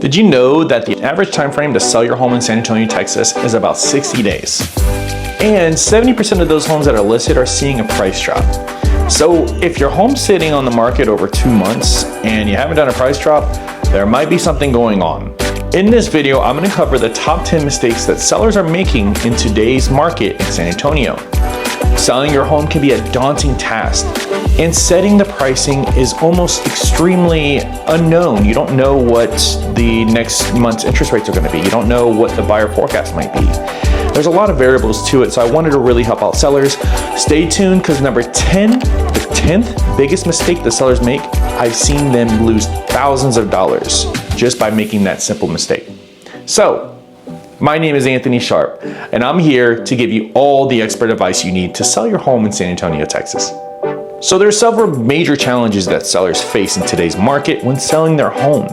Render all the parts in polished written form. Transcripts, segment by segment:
Did you know that the average time frame to sell your home in San Antonio, Texas is about 60 days? And 70% of those homes that are listed are seeing a price drop. So if your home's sitting on the market over 2 months and you haven't done a price drop, there might be something going on. In this video, I'm going to cover the top 10 mistakes that sellers are making in today's market in San Antonio. Selling your home can be a daunting task, and setting the pricing is almost extremely unknown. You don't know what the next month's interest rates are going to be. You don't know what the buyer forecast might be. There's a lot of variables to it, so I wanted to really help out sellers. Stay tuned, because number 10, the 10th biggest mistake that sellers make, I've seen them lose thousands of dollars just by making that simple mistake. So, my name is Anthony Sharp, and I'm here to give you all the expert advice you need to sell your home in San Antonio, Texas. So there are several major challenges that sellers face in today's market when selling their home.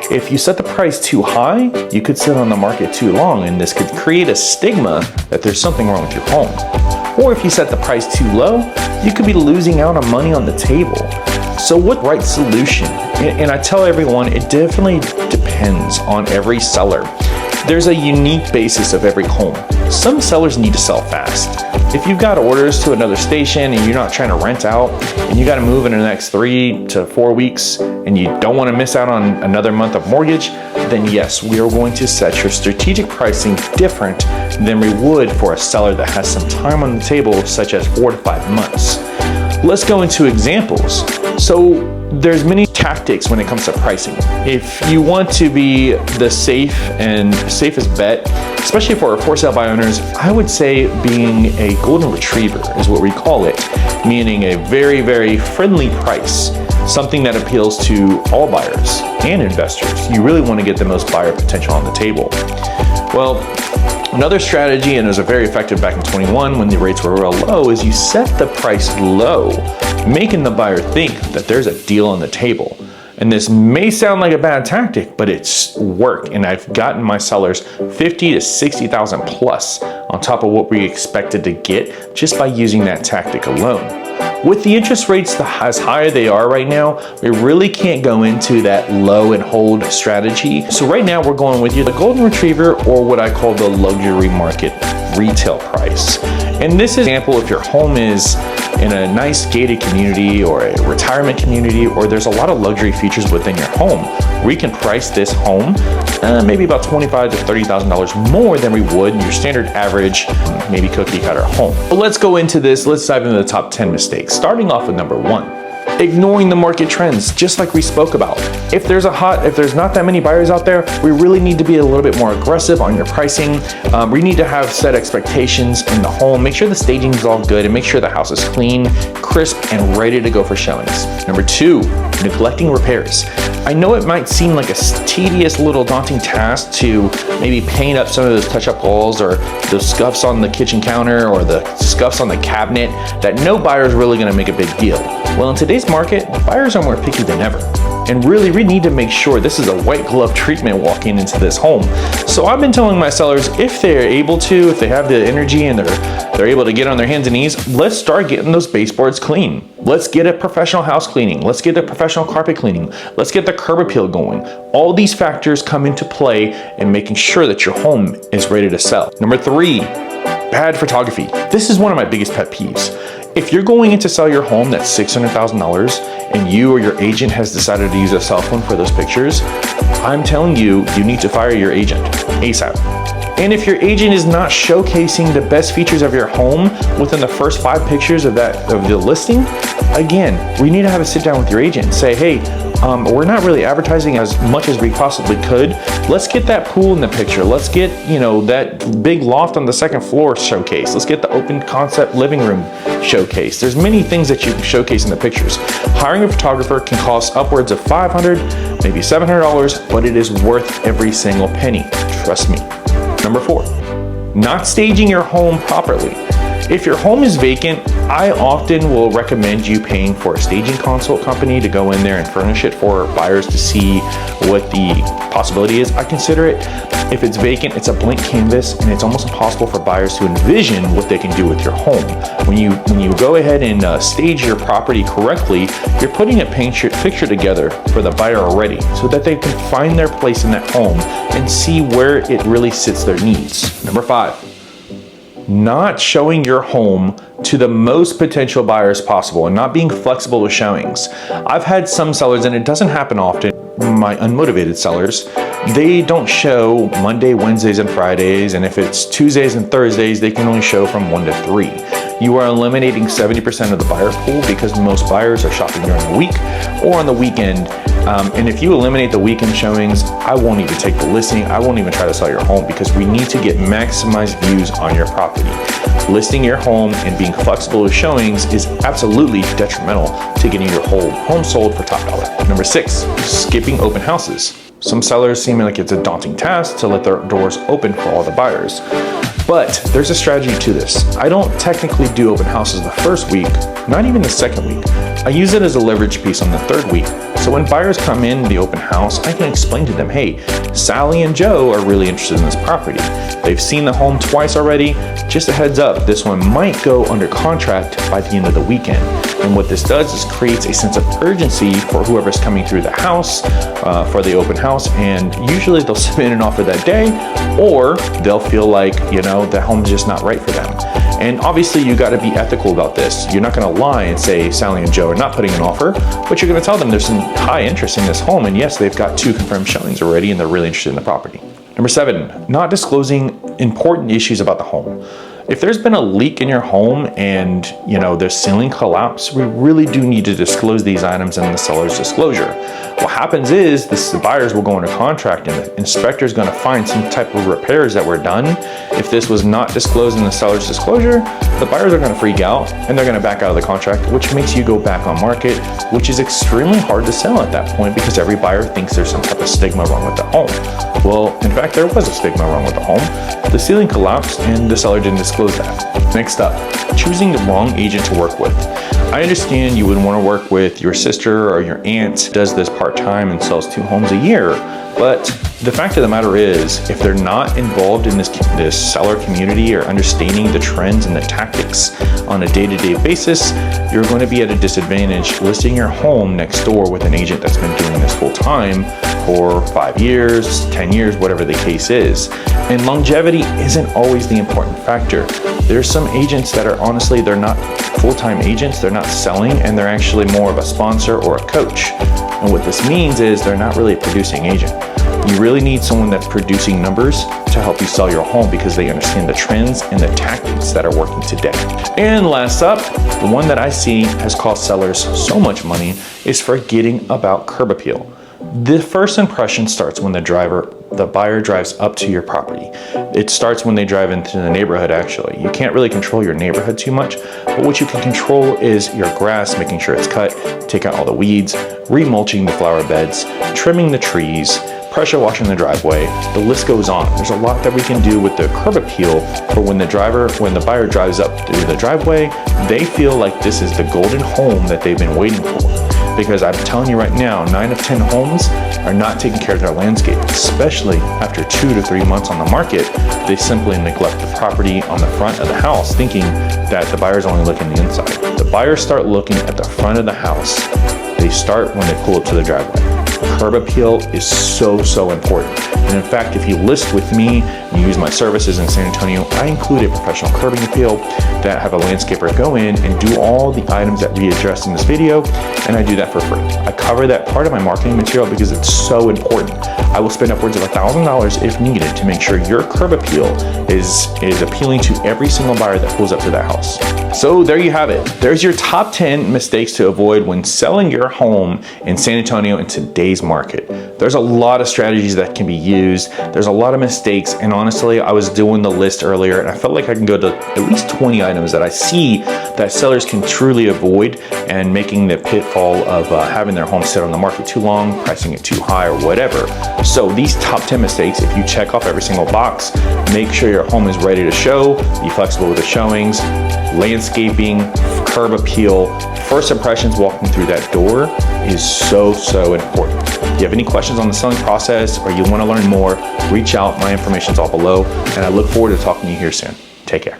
If you set the price too high, you could sit on the market too long, and this could create a stigma that there's something wrong with your home. Or if you set the price too low, you could be losing out on money on the table. So what right solution? And I tell everyone, it definitely depends on every seller. There's a unique basis of every home. Some sellers need to sell fast. If you've got orders to another station and you're not trying to rent out and you got to move in the next 3 to 4 weeks and you don't want to miss out on another month of mortgage, then yes, we are going to set your strategic pricing different than we would for a seller that has some time on the table, such as 4 to 5 months. Let's go into examples. So there's many tactics when it comes to pricing. If you want to be the safest bet, especially for for sale by owners, I would say being a golden retriever is what we call it, meaning a very, very friendly price, something that appeals to all buyers and investors. You really want to get the most buyer potential on the table. Well, another strategy, and it was very effective back in 21 when the rates were real low, is you set the price low, making the buyer think that there's a deal on the table. And this may sound like a bad tactic, but it's worked. And I've gotten my sellers 50 to 60,000 plus on top of what we expected to get just by using that tactic alone. With the interest rates as high they are right now, we really can't go into that low and hold strategy. So right now we're going with either the golden retriever or what I call the luxury market retail price. And this example, if your home is in a nice gated community or a retirement community, or there's a lot of luxury features within your home, we can price this home maybe about $25,000 to $30,000 more than we would in your standard average, maybe cookie cutter home. But let's go into this. Let's dive into the top 10 mistakes. Starting off with number 1. Ignoring the market trends, just like we spoke about. If there's not that many buyers out there, we really need to be a little bit more aggressive on your pricing. We need to have set expectations in the home. Make sure the staging is all good and make sure the house is clean, crisp, and ready to go for showings. Number 2, neglecting repairs. I know it might seem like a tedious little daunting task to maybe paint up some of those touch-up walls or those scuffs on the kitchen counter or the scuffs on the cabinet that no buyer is really going to make a big deal. Well, in today's market, buyers are more picky than ever. And really, we need to make sure this is a white glove treatment walking into this home. So I've been telling my sellers, if they're able to, if they have the energy and they're able to get on their hands and knees, let's start getting those baseboards clean. Let's get a professional house cleaning. Let's get a professional carpet cleaning. Let's get the curb appeal going. All these factors come into play in making sure that your home is ready to sell. Number 3, bad photography. This is one of my biggest pet peeves. If you're going in to sell your home that's $600,000 and you or your agent has decided to use a cell phone for those pictures, I'm telling you, you need to fire your agent ASAP. And if your agent is not showcasing the best features of your home within the first 5 pictures of the listing, again, we need to have a sit down with your agent and say, hey, we're not really advertising as much as we possibly could. Let's get that pool in the picture. Let's get, that big loft on the second floor showcase. Let's get the open concept living room showcase. There's many things that you can showcase in the pictures. Hiring a photographer can cost upwards of $500, maybe $700, but it is worth every single penny. Trust me. Number 4, not staging your home properly. If your home is vacant, I often will recommend you paying for a staging consult company to go in there and furnish it for buyers to see what the possibility is. I consider it If it's vacant, it's a blank canvas, and it's almost impossible for buyers to envision what they can do with your home. When you go ahead and stage your property correctly, you're putting a picture together for the buyer already, so that they can find their place in that home and see where it really fits their needs. Number 5, not showing your home to the most potential buyers possible and not being flexible with showings. I've had some sellers, and it doesn't happen often, my unmotivated sellers, they don't show Monday, Wednesdays, and Fridays, and if it's Tuesdays and Thursdays, they can only show from 1 to 3. You are eliminating 70% of the buyer pool because most buyers are shopping during the week or on the weekend. And if you eliminate the weekend showings, I won't even take the listing. I won't even try to sell your home because we need to get maximized views on your property. Listing your home and being flexible with showings is absolutely detrimental to getting your whole home sold for top dollar. Number 6, skipping open houses. Some sellers seem like it's a daunting task to let their doors open for all the buyers. But there's a strategy to this. I don't technically do open houses the first week, not even the second week. I use it as a leverage piece on the third week. So when buyers come in the open house, I can explain to them, hey, Sally and Joe are really interested in this property. They've seen the home twice already. Just a heads up, this one might go under contract by the end of the weekend. And what this does is creates a sense of urgency for whoever's coming through the house for the open house. And usually they'll submit an offer that day, or they'll feel like, the home's just not right for them. And obviously you got to be ethical about this. You're not going to lie and say Sally and Joe are not putting an offer, but you're going to tell them there's some high interest in this home. And yes, they've got 2 confirmed showings already and they're really interested in the property. Number 7, not disclosing important issues about the home. If there's been a leak in your home and there's ceiling collapse, we really do need to disclose these items in the seller's disclosure. What happens is the buyers will go under contract and the inspector is going to find some type of repairs that were done. If this was not disclosed in the seller's disclosure, the buyers are going to freak out and they're going to back out of the contract, which makes you go back on market, which is extremely hard to sell at that point because every buyer thinks there's some type of stigma wrong with the home. Well, in fact, there was a stigma wrong with the home. The ceiling collapsed and the seller didn't disclose that. Next up, choosing the wrong agent to work with. I understand you would want to work with your sister or your aunt, does this part-time and sells 2 homes a year, but the fact of the matter is, if they're not involved in this seller community or understanding the trends and the tactics on a day-to-day basis, you're going to be at a disadvantage listing your home next door with an agent that's been doing this full-time for 5 years, 10 years, whatever the case is. And longevity isn't always the important factor. There's some agents that are honestly, they're not full-time agents, they're not selling, and they're actually more of a sponsor or a coach. And what this means is they're not really a producing agent. You really need someone that's producing numbers to help you sell your home because they understand the trends and the tactics that are working today. And last up, the one that I see has cost sellers so much money is forgetting about curb appeal. The first impression starts when the buyer drives up to your property. It starts when they drive into the neighborhood, actually. You can't really control your neighborhood too much, but what you can control is your grass, making sure it's cut, take out all the weeds, remulching the flower beds, trimming the trees, pressure washing the driveway. The list goes on. There's a lot that we can do with the curb appeal for when the buyer drives up through the driveway, they feel like this is the golden home that they've been waiting for. Because I'm telling you right now, 9 of 10 homes are not taking care of their landscape, especially after 2 to 3 months on the market. They simply neglect the property on the front of the house, thinking that the buyer's only looking the inside. The buyers start looking at the front of the house. They start when they pull up to the driveway. Curb appeal is so important. And in fact, if you list with me, you use my services in San Antonio, I include a professional curbing appeal that have a landscaper go in and do all the items that we addressed in this video, and I do that for free. I cover that part of my marketing material because it's so important. I will spend upwards of $1,000 if needed to make sure your curb appeal is appealing to every single buyer that pulls up to that house. So there you have it. There's your top 10 mistakes to avoid when selling your home in San Antonio in today's market. There's a lot of strategies that can be used. There's a lot of mistakes, and honestly, I was doing the list earlier and I felt like I can go to at least 20 items that I see that sellers can truly avoid and making the pitfall of having their home sit on the market too long, pricing it too high or whatever. So these top 10 mistakes, if you check off every single box, make sure your home is ready to show, be flexible with the showings, landscaping, curb appeal, first impressions walking through that door is so important. If you have any questions on the selling process or you want to learn more, reach out. My information's all below, and I look forward to talking to you here soon. Take care.